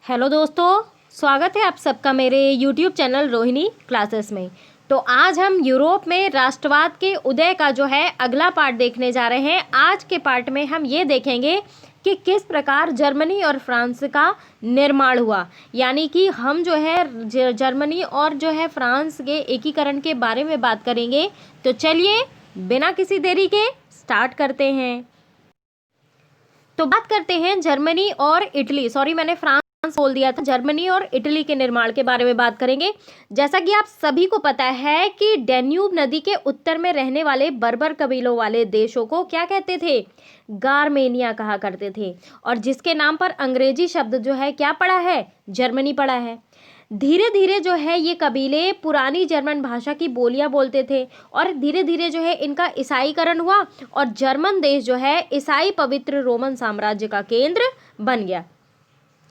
Hello दोस्तों, स्वागत है आप सबका मेरे यूट्यूब चैनल रोहिणी क्लासेस में। तो आज हम यूरोप में राष्ट्रवाद के उदय का जो है अगला पार्ट देखने जा रहे हैं। आज के पार्ट में हम ये देखेंगे कि किस प्रकार जर्मनी और फ्रांस का निर्माण हुआ, यानी कि हम जो है जर्मनी और जो है फ्रांस के एकीकरण के बारे में बात करेंगे। तो चलिए बिना किसी देरी के स्टार्ट करते हैं। तो बात करते हैं जर्मनी और इटली, सॉरी मैंने फ्रांस बोल दिया था। जर्मनी और इटली के निर्माण के बारे में बात करेंगे। जैसा कि आप सभी को पता है कि डैन्यूब नदी के उत्तर में रहने वाले बर्बर कबीलों वाले देशों को क्या कहते थे? गारमेनिया कहा करते थे। और जिसके नाम पर अंग्रेजी शब्द जो है क्या पड़ा है? जर्मनी पड़ा है। धीरे धीरे जो है ये कबीले पुरानी जर्मन भाषा की बोलियां बोलते थे और धीरे धीरे जो है इनका ईसाईकरण हुआ और जर्मन देश जो है ईसाई पवित्र रोमन साम्राज्य का केंद्र बन गया।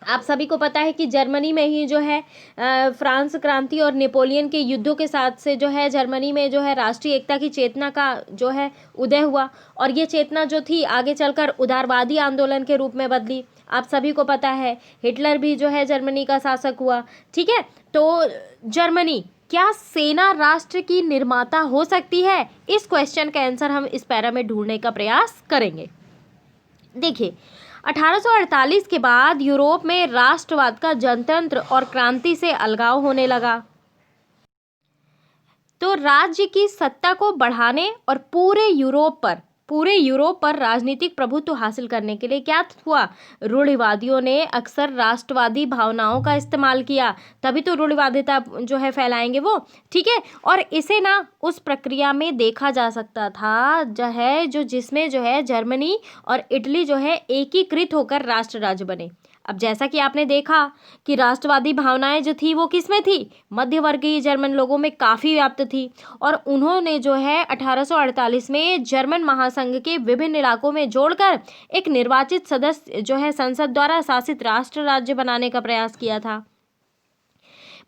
आप सभी को पता है कि जर्मनी में ही जो है फ्रांस क्रांति और नेपोलियन के युद्धों के साथ से जो है जर्मनी में जो है राष्ट्रीय एकता की चेतना का जो है उदय हुआ और ये चेतना जो थी आगे चलकर उदारवादी आंदोलन के रूप में बदली। आप सभी को पता है हिटलर भी जो है जर्मनी का शासक हुआ। ठीक है, तो जर्मनी क्या सेना राष्ट्र की निर्माता हो सकती है? इस क्वेश्चन का आंसर हम इस पैरा में ढूंढने का प्रयास करेंगे। देखिए, 1848 के बाद यूरोप में राष्ट्रवाद का जनतंत्र और क्रांति से अलगाव होने लगा। तो राज्य की सत्ता को बढ़ाने और पूरे यूरोप पर राजनीतिक प्रभुत्व हासिल करने के लिए क्या हुआ? रूढ़िवादियों ने अक्सर राष्ट्रवादी भावनाओं का इस्तेमाल किया, तभी तो रूढ़िवादिता जो है फैलाएंगे वो। ठीक है, और इसे ना उस प्रक्रिया में देखा जा सकता था जिसमें जो है जर्मनी और इटली जो है एकीकृत होकर राष्ट्र राज्य बने। अब जैसा कि आपने देखा कि राष्ट्रवादी भावनाएं जो थी वो किसमें थी? मध्यवर्गीय जर्मन लोगों में काफ़ी व्याप्त थी और उन्होंने जो है 1848 में जर्मन महासंघ के विभिन्न इलाकों में जोड़कर एक निर्वाचित सदस्य जो है संसद द्वारा शासित राष्ट्र राज्य बनाने का प्रयास किया था।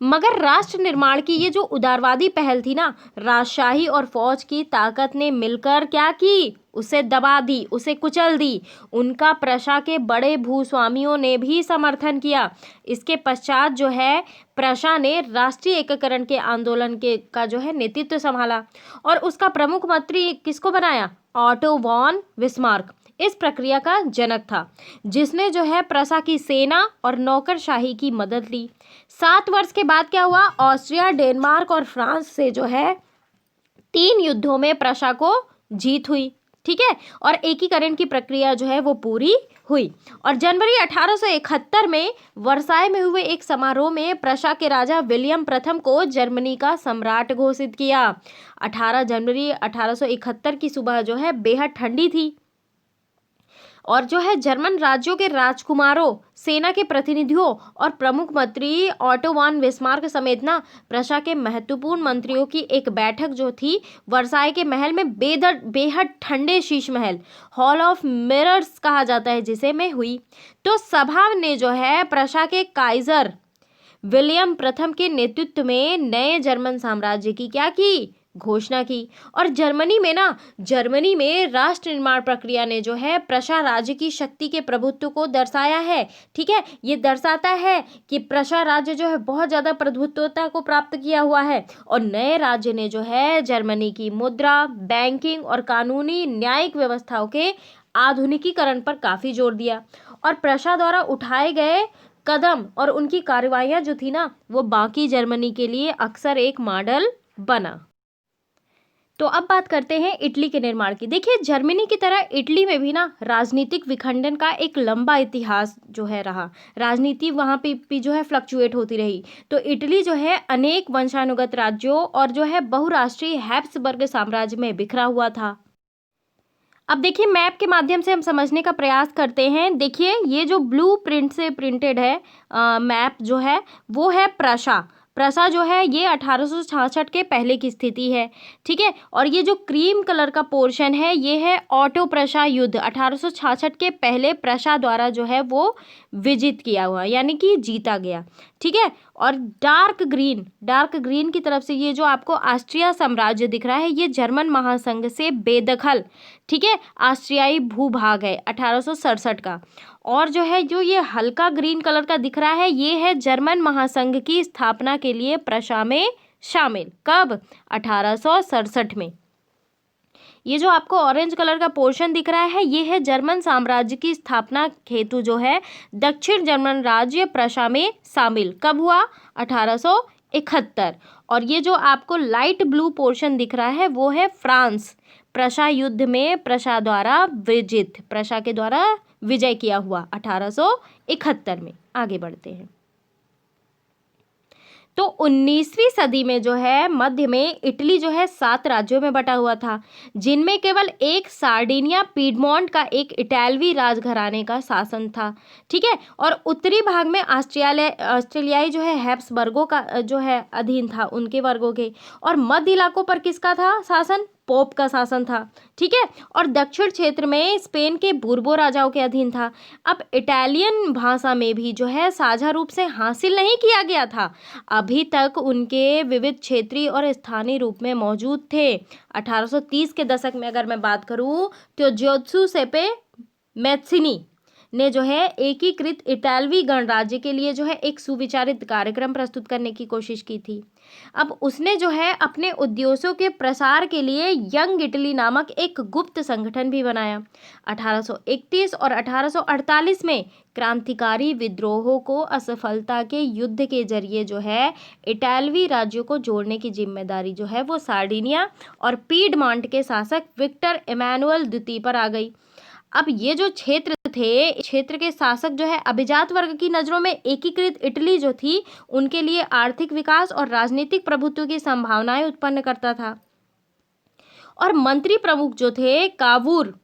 मगर राष्ट्र निर्माण की ये जो उदारवादी पहल थी ना, राजशाही और फौज की ताकत ने मिलकर क्या की? उसे दबा दी, उसे कुचल दी। उनका प्रशा के बड़े भूस्वामियों ने भी समर्थन किया। इसके पश्चात जो है प्रशा ने राष्ट्रीय एकीकरण के आंदोलन का जो है नेतृत्व संभाला और उसका प्रमुख मंत्री किसको बनाया? ऑटो वॉन बिस्मार्क इस प्रक्रिया का जनक था, जिसने जो है प्रशा की सेना और नौकरशाही की मदद ली। 7 वर्ष के बाद क्या हुआ? ऑस्ट्रिया, डेनमार्क और फ्रांस से जो है 3 युद्धों में प्रशा को जीत हुई। ठीक है, और एकीकरण की प्रक्रिया जो है वो पूरी हुई और जनवरी 1871 में वर्साय में हुए एक समारोह में प्रशा के राजा विलियम प्रथम को जर्मनी का सम्राट घोषित किया। 18 जनवरी 1871 की सुबह जो है बेहद ठंडी थी और जो है जर्मन राज्यों के राजकुमारों, सेना के प्रतिनिधियों और प्रमुख मंत्री ऑटो वॉन बिस्मार्क समेत ना प्रशा के महत्वपूर्ण मंत्रियों की एक बैठक जो थी वर्साय के महल में बेहद ठंडे Sheesh Mahal hall of mirrors कहा जाता है जिसे में हुई। तो सभा ने जो है प्रशा के काइजर विलियम प्रथम के नेतृत्व में नए जर्मन साम्राज्य की क्या की? घोषणा की। और जर्मनी में राष्ट्र निर्माण प्रक्रिया ने जो है प्रशा राज्य की शक्ति के प्रभुत्व को दर्शाया है। ठीक है, ये दर्शाता है कि प्रशा राज्य जो है बहुत ज़्यादा प्रभुत्वता को प्राप्त किया हुआ है और नए राज्य ने जो है जर्मनी की मुद्रा, बैंकिंग और कानूनी न्यायिक व्यवस्थाओं के आधुनिकीकरण पर काफ़ी जोर दिया और प्रशा द्वारा उठाए गए कदम और उनकी कार्रवाइयाँ जो थी ना वो बाकी जर्मनी के लिए अक्सर एक मॉडल बना। तो अब बात करते हैं इटली के निर्माण की। देखिए, जर्मनी की तरह इटली में भी ना राजनीतिक विखंडन का एक लंबा इतिहास जो है रहा। राजनीति वहाँ पे भी जो है फ्लक्चुएट होती रही। तो इटली जो है अनेक वंशानुगत राज्यों और जो है बहुराष्ट्रीय हैब्सबर्ग साम्राज्य में बिखरा हुआ था। अब देखिए, मैप के माध्यम से हम समझने का प्रयास करते हैं। देखिए, ये जो ब्लू प्रिंट से प्रिंटेड है मैप जो है वो है प्रशा जो है ये 1866 के पहले की स्थिति है। ठीक है, और ये जो क्रीम कलर का पोर्शन है ये है ऑटो प्रशा युद्ध 1866 के पहले प्रशा द्वारा जो है वो विजित किया हुआ, यानी कि जीता गया। ठीक है, और डार्क ग्रीन की तरफ से ये जो आपको ऑस्ट्रिया साम्राज्य दिख रहा है ये जर्मन महासंघ से बेदखल, ठीक है, ऑस्ट्रियाई भूभाग है 1867 का। और जो है जो ये हल्का ग्रीन कलर का दिख रहा है ये है जर्मन महासंघ की स्थापना के लिए प्रशा में शामिल। कब? 1867 में। ये जो आपको ऑरेंज कलर का पोर्शन दिख रहा है ये है जर्मन साम्राज्य की स्थापना हेतु जो है दक्षिण जर्मन राज्य प्रशा में शामिल। कब हुआ? 1871। और ये जो आपको लाइट ब्लू पोर्शन दिख रहा है वो है फ्रांस, प्रशा युद्ध में प्रशा के द्वारा विजय किया हुआ 1871 में। आगे बढ़ते हैं। तो 19वीं सदी में जो है मध्य में इटली जो है 7 राज्यों में बटा हुआ था, जिनमें केवल एक सार्डिनिया पीडमोंट का एक इटालवी राजघराने का शासन था। ठीक है। और उत्तरी भाग में ऑस्ट्रेलियाई जो है हैब्सबर्गों का जो है अधीन था, उनके वर्गों के। और मध्य इलाकों पर किसका था शासन? पोप का शासन था। ठीक है। और दक्षिण क्षेत्र में स्पेन के बूर्बो राजाओं के अधीन था। अब इटालियन भाषा में भी जो है साझा रूप से हासिल नहीं किया गया था, अभी तक उनके विविध क्षेत्रीय और स्थानीय रूप में मौजूद थे। 1830 के दशक में अगर मैं बात करूं तो जोसेपे मैत्सिनी ने जो है एकीकृत इटालवी गणराज्य के लिए जो है एक सुविचारित कार्यक्रम प्रस्तुत करने की कोशिश की थी। अब उसने जो है अपने उद्देश्यों के प्रसार के लिए यंग इटली नामक एक गुप्त संगठन भी बनाया। 1831 और 1848 में क्रांतिकारी विद्रोहों को असफलता के युद्ध के जरिए जो है इटालवी राज्यों को जोड़ने की जिम्मेदारी जो है वो सार्डिनिया और पीडमॉन्ट के शासक विक्टर इमैनुअल द्वितीय पर आ गई। अब ये जो क्षेत्र थे, क्षेत्र के शासक जो है अभिजात वर्ग की नज़रों में एकीकृत इटली जो थी उनके लिए आर्थिक विकास और राजनीतिक प्रभुत्व की संभावनाएं उत्पन्न करता था। और मंत्री प्रमुख जो थे कावूर,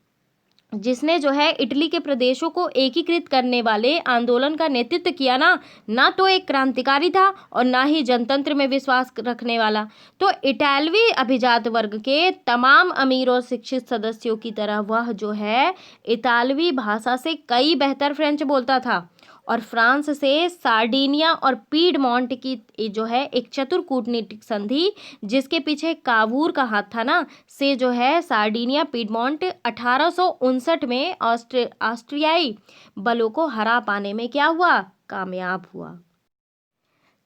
जिसने जो है इटली के प्रदेशों को एकीकृत करने वाले आंदोलन का नेतृत्व किया ना तो एक क्रांतिकारी था और ना ही जनतंत्र में विश्वास रखने वाला। तो इटालवी अभिजात वर्ग के तमाम अमीर और शिक्षित सदस्यों की तरह वह जो है इतालवी भाषा से कई बेहतर फ्रेंच बोलता था और फ्रांस से सार्डिनिया और पीडमॉन्ट की जो है एक चतुर कूटनीतिक संधि, जिसके पीछे कावूर का हाथ था ना, से जो है सार्डिनिया पीडमॉन्ट 1859 में ऑस्ट्रियाई बलों को हरा पाने में क्या हुआ? कामयाब हुआ।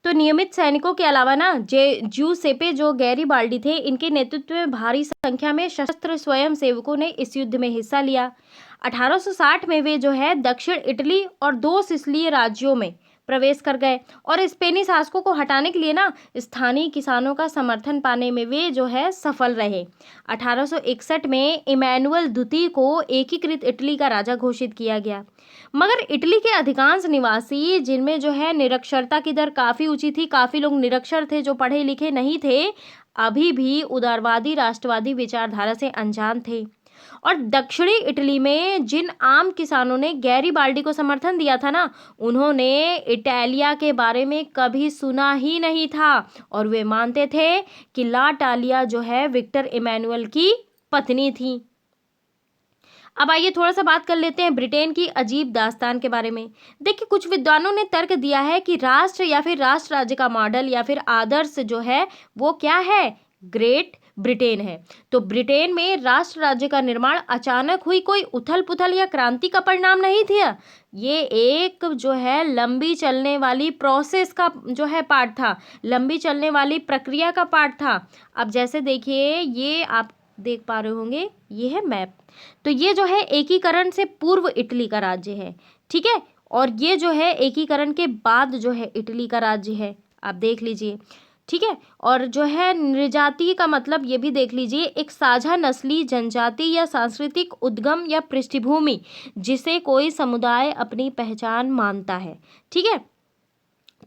तो नियमित सैनिकों के अलावा ना ज्यूसेपे जो गैरिबाल्डी थे, इनके नेतृत्व में भारी संख्या में सशस्त्र स्वयंसेवकों ने इस युद्ध में हिस्सा लिया। 1860 में वे जो है दक्षिण इटली और 2 सिसिली राज्यों में प्रवेश कर गए और स्पेनी शासकों को हटाने के लिए ना स्थानीय किसानों का समर्थन पाने में वे जो है सफल रहे। 1861 में इमैनुअल द्वितीय को एकीकृत इटली का राजा घोषित किया गया। मगर इटली के अधिकांश निवासी, जिनमें जो है निरक्षरता की दर काफ़ी ऊंची थी, काफ़ी लोग निरक्षर थे जो पढ़े लिखे नहीं थे, अभी भी उदारवादी राष्ट्रवादी विचारधारा से अनजान थे। और दक्षिणी इटली में जिन आम किसानों ने गैरिबाल्डी को समर्थन दिया था ना, उन्होंने इटालिया के बारे में कभी सुना ही नहीं था और वे मानते थे कि ला टालिया जो है विक्टर इमैनुअल की पत्नी थी। अब आइए थोड़ा सा बात कर लेते हैं ब्रिटेन की अजीब दास्तान के बारे में। देखिए, कुछ विद्वानों ने तर्क दिया है कि राष्ट्र या फिर राष्ट्र राज्य का मॉडल या फिर आदर्श जो है वो क्या है? ग्रेट ब्रिटेन है। तो ब्रिटेन में राष्ट्र राज्य का निर्माण अचानक हुई कोई उथल पुथल या क्रांति का परिणाम नहीं था। ये एक जो है लंबी चलने वाली प्रोसेस का जो है पार्ट था, लंबी चलने वाली प्रक्रिया का पार्ट था। अब जैसे देखिए, ये आप देख पा रहे होंगे, ये है मैप। तो ये जो है एकीकरण से पूर्व इटली का राज्य है, ठीक है। और ये जो है एकीकरण के बाद जो है इटली का राज्य है, आप देख लीजिए, ठीक है। और जो है नृजातीय का मतलब ये भी देख लीजिए, एक साझा नस्ली, जनजाति या सांस्कृतिक उद्गम या पृष्ठभूमि जिसे कोई समुदाय अपनी पहचान मानता है, ठीक है।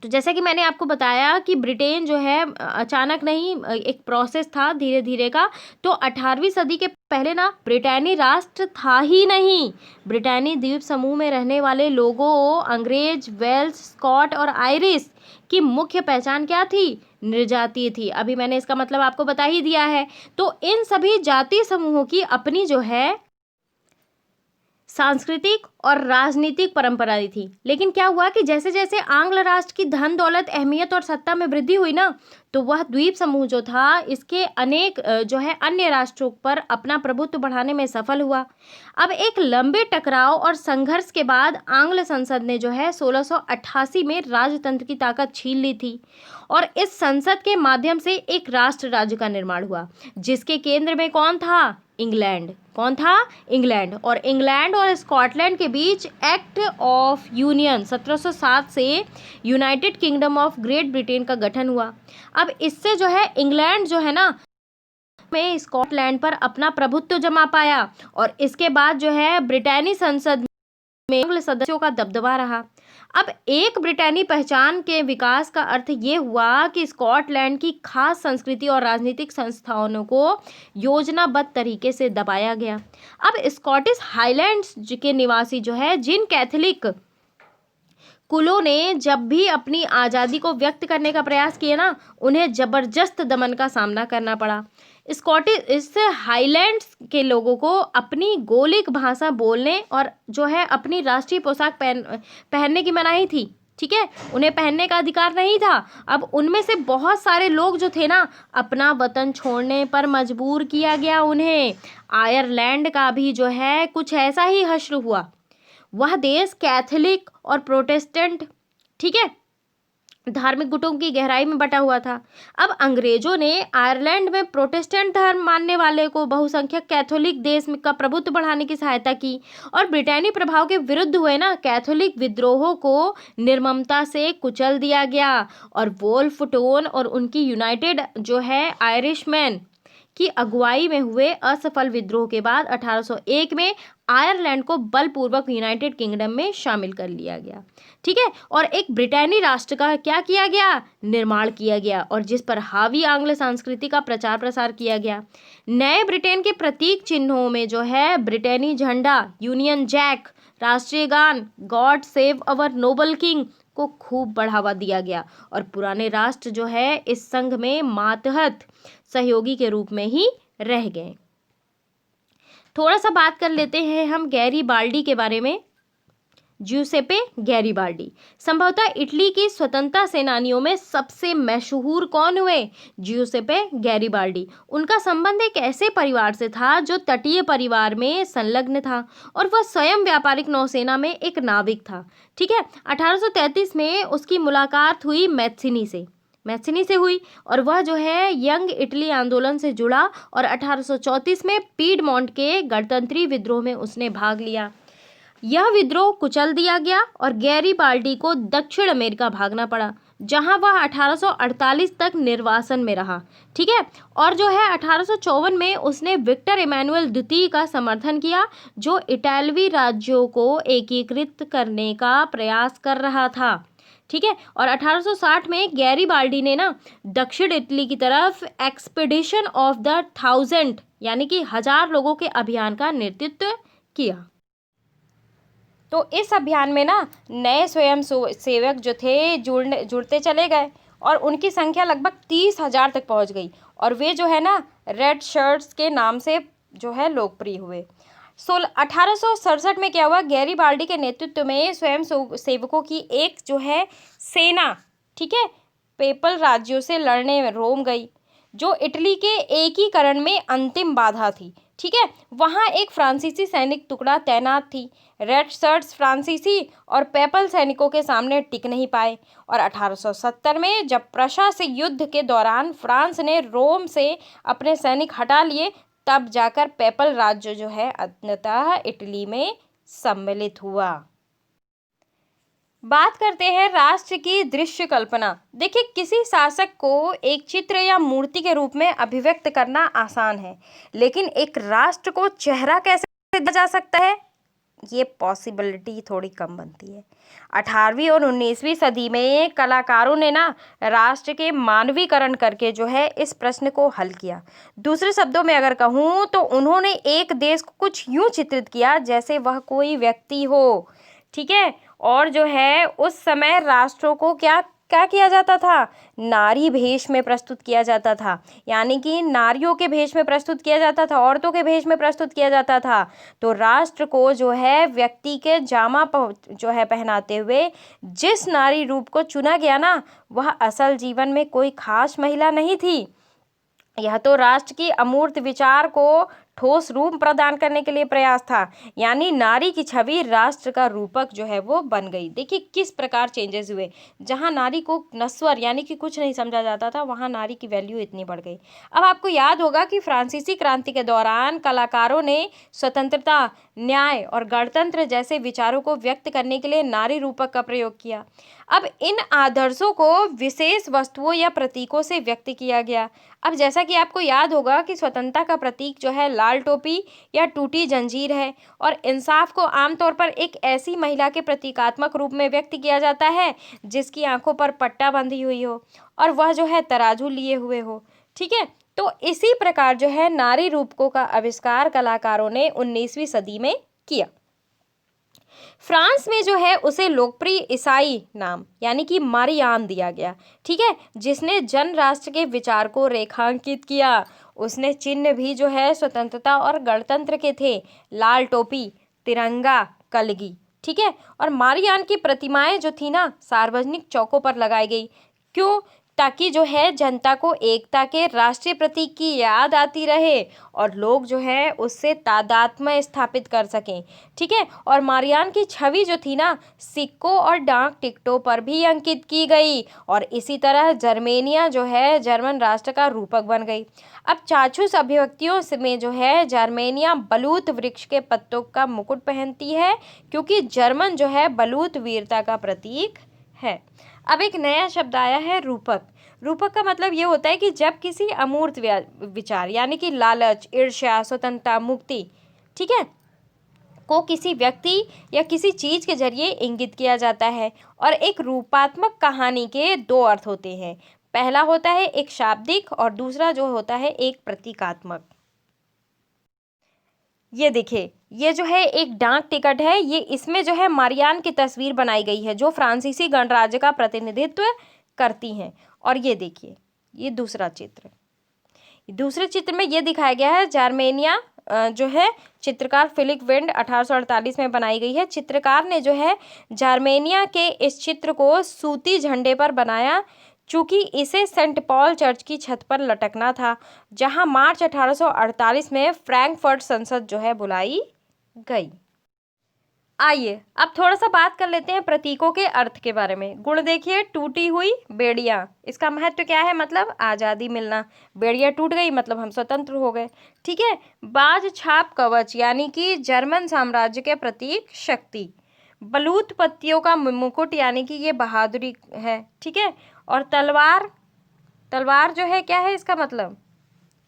तो जैसा कि मैंने आपको बताया कि ब्रिटेन जो है अचानक नहीं, एक प्रोसेस था धीरे धीरे का। तो 18वीं सदी के पहले ना ब्रिटेनी राष्ट्र था ही नहीं। ब्रिटेनी द्वीप समूह में रहने वाले लोगों, अंग्रेज, वेल्स, स्कॉट और आयरिश की मुख्य पहचान क्या थी? नृजातीय थी। अभी मैंने इसका मतलब आपको बता ही दिया है। तो इन सभी जातीय समूहों की अपनी जो है सांस्कृतिक और राजनीतिक परंपरा थी। लेकिन क्या हुआ कि जैसे जैसे आंग्ल राष्ट्र की धन दौलत, अहमियत और सत्ता में वृद्धि हुई ना, तो वह द्वीप समूह जो था इसके अनेक जो है अन्य राष्ट्रों पर अपना प्रभुत्व बढ़ाने में सफल हुआ। अब एक लंबे टकराव और संघर्ष के बाद आंग्ल संसद ने जो है 1688 में राजतंत्र की ताकत छीन ली थी और इस संसद के माध्यम से एक राष्ट्र राज्य का निर्माण हुआ, जिसके केंद्र में कौन था? इंग्लैंड। कौन था? इंग्लैंड। और इंग्लैंड और स्कॉटलैंड के बीच एक्ट ऑफ यूनियन 1707 से United kingdom of great Britain का गठन हुआ। अब इससे जो है इंग्लैंड जो है ना में स्कॉटलैंड पर अपना प्रभुत्व जमा पाया और इसके बाद जो है ब्रिटेनी संसद में आंग्ल सदस्यों का दबदबा रहा। अब एक ब्रिटेनी पहचान के विकास का अर्थ ये हुआ कि स्कॉटलैंड की खास संस्कृति और राजनीतिक संस्थानों को योजनाबद्ध तरीके से दबाया गया। अब स्कॉटिश हाईलैंड्स के निवासी जो है जिन कैथोलिक कुलों ने जब भी अपनी आज़ादी को व्यक्त करने का प्रयास किया ना, उन्हें जबरदस्त दमन का सामना करना पड़ा। स्कॉटिश इस हाईलैंड्स के लोगों को अपनी गोलिक भाषा बोलने और जो है अपनी राष्ट्रीय पोशाक पहनने की मनाही थी। ठीक है, उन्हें पहनने का अधिकार नहीं था। अब उनमें से बहुत सारे लोग जो थे ना, अपना वतन छोड़ने पर मजबूर किया गया उन्हें। आयरलैंड का भी जो है कुछ ऐसा ही हश्र हुआ। वह देश कैथोलिक और प्रोटेस्टेंट, ठीक है, धार्मिक गुटों की गहराई में बटा हुआ था। अब अंग्रेजों ने आयरलैंड में प्रोटेस्टेंट धर्म मानने वाले को बहुसंख्यक कैथोलिक देश का प्रभुत्व बढ़ाने की सहायता की और ब्रिटेनी प्रभाव के विरुद्ध हुए ना कैथोलिक विद्रोहों को निर्ममता से कुचल दिया गया। और वोल्फ टोन और उनकी यूनाइटेड जो है आयरिशमैन की अगुवाई में हुए असफल विद्रोह के बाद 1801 में आयरलैंड को बलपूर्वक यूनाइटेड किंगडम में शामिल कर लिया गया। ठीक है, और एक ब्रिटेनी राष्ट्र का क्या किया गया? निर्माण किया गया और जिस पर हावी आंग्ल संस्कृति का प्रचार प्रसार किया गया। नए ब्रिटेन के प्रतीक चिन्हों में जो है ब्रिटेनी झंडा, यूनियन जैक, राष्ट्रीय गान God save our Nobel king को खूब बढ़ावा दिया गया और पुराने राष्ट्र जो है इस संघ में मातहत सहयोगी के रूप में ही रह गए। थोड़ा सा बात कर लेते हैं हम गैरीबाल्डी के बारे में। ज्यूसेप्पे गैरीबाल्डी संभवतः इटली की स्वतंत्रता सेनानियों में सबसे मशहूर कौन हुए? ज्यूसेप्पे गैरीबाल्डी। उनका संबंध एक ऐसे परिवार से था जो तटीय परिवार में संलग्न था और वह स्वयं व्यापारिक नौसेना में एक नाविक था। ठीक है, 1833 में उसकी मुलाकात हुई मैथ्सिनी से हुई और वह जो है यंग इटली आंदोलन से जुड़ा और 1834 में पीडमोंट के गणतंत्री विद्रोह में उसने भाग लिया। यह विद्रोह कुचल दिया गया और गैरीबाल्डी को दक्षिण अमेरिका भागना पड़ा, जहां वह 1848 तक निर्वासन में रहा। ठीक है, और जो है 1854 में उसने विक्टर इमैनुअल द्वितीय का समर्थन किया, जो इटालवी राज्यों को एकीकृत करने का प्रयास कर रहा था। ठीक है, और 1860 में गैरीबाल्डी ने ना दक्षिण इटली की तरफ एक्सपीडिशन ऑफ द 1000 यानी कि 1000 लोगों के अभियान का नेतृत्व किया। तो इस अभियान में ना नए स्वयं सेवक जो थे जुड़ते चले गए और उनकी संख्या लगभग 30,000 तक पहुंच गई और वे जो है ना रेड शर्ट्स के नाम से जो है लोकप्रिय हुए। 1867 में क्या हुआ? गैरीबाल्डी के नेतृत्व में स्वयं सेवकों की एक जो है सेना, ठीक है, पेपल राज्यों से लड़ने में रोम गई, जो इटली के एकीकरण में अंतिम बाधा थी। ठीक है, वहाँ एक फ्रांसीसी सैनिक टुकड़ा तैनात थी। रेड शर्ट्स फ्रांसीसी और पेपल सैनिकों के सामने टिक नहीं पाए और 1870 में जब प्रशा से युद्ध के दौरान फ्रांस ने रोम से अपने सैनिक हटा लिए, तब जाकर पेपल राज्य जो है अंततः इटली में सम्मिलित हुआ। बात करते हैं राष्ट्र की दृश्य कल्पना। देखिए, किसी शासक को एक चित्र या मूर्ति के रूप में अभिव्यक्त करना आसान है, लेकिन एक राष्ट्र को चेहरा कैसे दिया जा सकता है, ये पॉसिबिलिटी थोड़ी कम बनती है। 18वीं और 19वीं सदी में कलाकारों ने ना राष्ट्र के मानवीकरण करके जो है इस प्रश्न को हल किया। दूसरे शब्दों में अगर कहूँ तो उन्होंने एक देश को कुछ यूं चित्रित किया जैसे वह कोई व्यक्ति हो। ठीक है, और जो है उस समय राष्ट्रों को क्या क्या किया जाता था, नारी भेष में प्रस्तुत किया जाता था, यानी कि नारियों के भेष में प्रस्तुत किया जाता था, औरतों के भेष में प्रस्तुत किया जाता था। तो राष्ट्र को जो है व्यक्ति के जामा जो है पहनाते हुए जिस नारी रूप को चुना गया ना, वह असल जीवन में कोई खास महिला नहीं थी। यह तो राष्ट्र की अमूर्त विचार को ठोस रूप प्रदान करने के लिए प्रयास था, यानी नारी की छवि राष्ट्र का रूपक जो है वो बन गई। देखिए किस प्रकार चेंजेस हुए, जहां नारी को नश्वर यानी कि कुछ नहीं समझा जाता था, वहां नारी की वैल्यू इतनी बढ़ गई। अब आपको याद होगा कि फ्रांसीसी क्रांति के दौरान कलाकारों ने स्वतंत्रता, न्याय और गणतंत्र जैसे विचारों को व्यक्त करने के लिए नारी रूपक का प्रयोग किया। अब इन आदर्शों को विशेष वस्तुओं या प्रतीकों से व्यक्त किया गया। अब जैसा कि आपको याद होगा कि स्वतंत्रता का प्रतीक जो है लाल टोपी या टूटी जंजीर है, और इंसाफ को आमतौर पर एक ऐसी महिला के प्रतीकात्मक रूप में व्यक्त किया जाता है जिसकी आंखों पर पट्टा बंधी हुई हो और वह जो है तराजू लिए हुए हो। ठीक है, तो इसी प्रकार जो है नारी रूपकों का आविष्कार कलाकारों ने 19वीं सदी में किया। फ्रांस में जो है उसे लोकप्रिय ईसाई नाम यानी कि मारियान दिया गया। ठीक है, जिसने जन राष्ट्र के विचार को रेखांकित किया। उसने चिन्ह भी जो है स्वतंत्रता और गणतंत्र के थे, लाल टोपी, तिरंगा, कलगी। ठीक है, और मारियान की प्रतिमाएं जो थी ना सार्वजनिक चौकों पर लगाई गई। क्यों? ताकि जो है जनता को एकता के राष्ट्रीय प्रतीक की याद आती रहे और लोग जो है उससे तादात्म्य स्थापित कर सकें। ठीक है, और मारियान की छवि जो थी ना सिक्कों और डाक टिकटों पर भी अंकित की गई और इसी तरह जर्मेनिया जो है जर्मन राष्ट्र का रूपक बन गई। अब चाक्षुष अभिव्यक्तियों में जो है जर्मेनिया बलूत वृक्ष के पत्तों का मुकुट पहनती है, क्योंकि जर्मन जो है बलूत वीरता का प्रतीक है। अब एक नया शब्द आया है रूपक। रूपक का मतलब ये होता है कि जब किसी अमूर्त विचार यानी कि लालच, ईर्ष्या, स्वतंत्रता, मुक्ति, ठीक है, को किसी व्यक्ति या किसी चीज के जरिए इंगित किया जाता है। और एक रूपात्मक कहानी के दो अर्थ होते हैं, पहला होता है एक शाब्दिक और दूसरा जो होता है एक प्रतीकात्मक। ये देखिए, ये जो है एक डाक टिकट है, ये इसमें जो है मारियान की तस्वीर बनाई गई है जो फ्रांसीसी गणराज्य का प्रतिनिधित्व करती हैं। और ये देखिए, ये दूसरा चित्र, दूसरे चित्र में ये दिखाया गया है जर्मेनिया जो है चित्रकार फिलिप वेंड 1848 में बनाई गई है। चित्रकार ने जो है जर्मेनिया के इस चित्र को सूती झंडे पर बनाया, चूंकि इसे सेंट पॉल चर्च की छत पर लटकना था, जहां मार्च 1848 में फ्रैंकफर्ट संसद जो है बुलाई गई। आइए अब थोड़ा सा बात कर लेते हैं प्रतीकों के अर्थ के बारे में। गुण देखिए, टूटी हुई बेड़ियाँ, इसका महत्व क्या है? मतलब आज़ादी मिलना। बेड़ियाँ टूट गई मतलब हम स्वतंत्र हो गए। ठीक है, बाज छाप कवच यानी कि जर्मन साम्राज्य के प्रतीक शक्ति। बलूत पत्तियों का मुकुट यानी कि ये बहादुरी है। ठीक है, और तलवार, तलवार जो है क्या है इसका मतलब?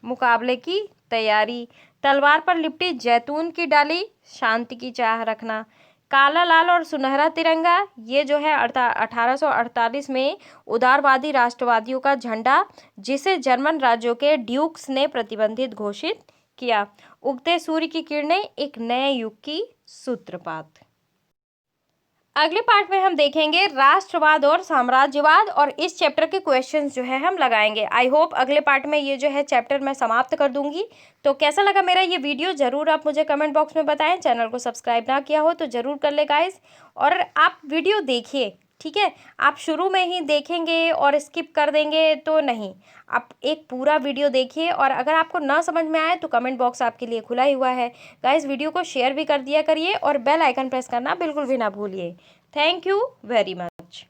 मुकाबले की तैयारी। तलवार पर लिपटी जैतून की डाली, शांति की चाह रखना। काला, लाल और सुनहरा तिरंगा, ये जो है 1848 में उदारवादी राष्ट्रवादियों का झंडा, जिसे जर्मन राज्यों के ड्यूक्स ने प्रतिबंधित घोषित किया। उगते सूर्य की किरणें, एक नए युग की सूत्रपात। अगले पार्ट में हम देखेंगे राष्ट्रवाद और साम्राज्यवाद, और इस चैप्टर के क्वेश्चंस जो है हम लगाएंगे। आई होप अगले पार्ट में ये जो है चैप्टर मैं समाप्त कर दूंगी। तो कैसा लगा मेरा ये वीडियो ज़रूर आप मुझे कमेंट बॉक्स में बताएं। चैनल को सब्सक्राइब ना किया हो तो ज़रूर कर ले गाइस, और आप वीडियो देखिए। ठीक है, आप शुरू में ही देखेंगे और स्किप कर देंगे तो नहीं, आप एक पूरा वीडियो देखिए, और अगर आपको ना समझ में आए तो कमेंट बॉक्स आपके लिए खुला ही हुआ है। गाइस वीडियो को शेयर भी कर दिया करिए और बेल आइकन प्रेस करना बिल्कुल भी ना भूलिए। Thank you very much.